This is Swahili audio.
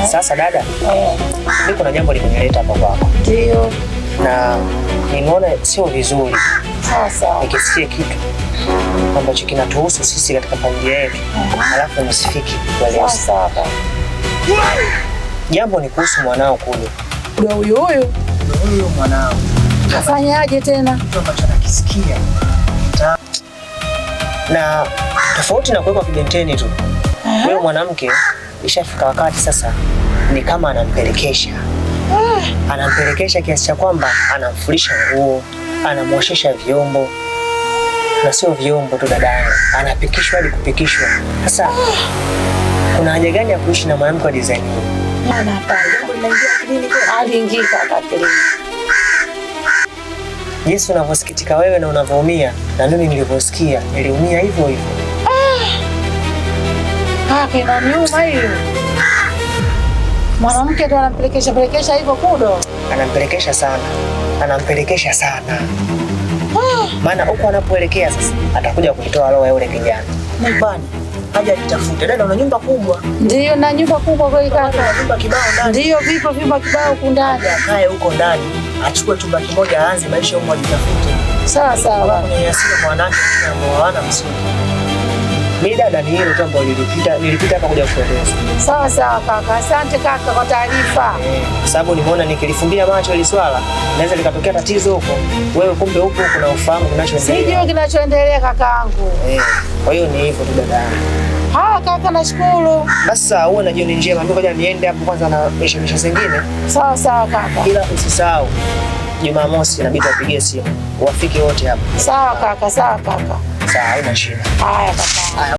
Sasa dada, mimi kuna jambo limenileta hapa kwako. Ndio. Na nimeona sio vizuri Sasa nikisikie kitu ambacho kinatuhusu sisi katika familia yetu, alafu nisifiki kwa leo. Sasa jambo ni kuhusu mwanao kule. Ndio huyu Mwanao. afanyaje tena? Kitu ambacho nakisikia. Na tofauti na kuwekwa kibenteni tu. Wewe mwanamke ishafika wakati sasa ni kama anampelekesha. Anampelekesha kiasi cha kwamba anamfulisha nguo, anamwoshesha vyombo. Na sio vyombo tu dadangu, anapikishwa hadi kupikishwa. Sasa kuna haja gani ya kuishi na mwanamke wa design hii? Aliingika akakili. Jinsi unavyosikitika wewe na unavyoumia, na mimi nilivyosikia niliumia hivyo hivyo. Kina nyuma hiyo. Mwanamke ndo anampelekesha hivyo kudo. Anampelekesha sana. Maana huko anapoelekea sasa atakuja kuitoa roho ya yule kijana. Mbani, haja ajitafute. Dada, una nyumba kubwa? Ndio, na nyumba kubwa kweli kaka. Una nyumba kibao ndani? Ndio, vipo vyumba kibao huko ndani. Akae huko ndani, achukue chumba kimoja, aanze maisha huko, ajitafute. Sawa. Kunyanyasika mwanamke ambao hawana msingi. Mimi dada, ni hilo tu ambalo nilipita hapa kuja kueleza. Sawa kaka. Asante kaka kwa taarifa. Kwa sababu nimeona nikilifumbia macho ile swala naweza likatokea tatizo huko. Wewe kumbe upo kuna ufahamu kinachoendelea. Sijui kinachoendelea kakaangu. Kwa hiyo ni hivyo tu dada. Kaka, nashukuru. Sasa uwe na jioni njema. Mimi ngoja niende hapo kwanza na misha zingine. Sawa kaka. Ila usisahau Jumamosi inabidi apigie simu. Wafike wote hapa. Sawa kaka. Sawa, haina shida. Haya kaka.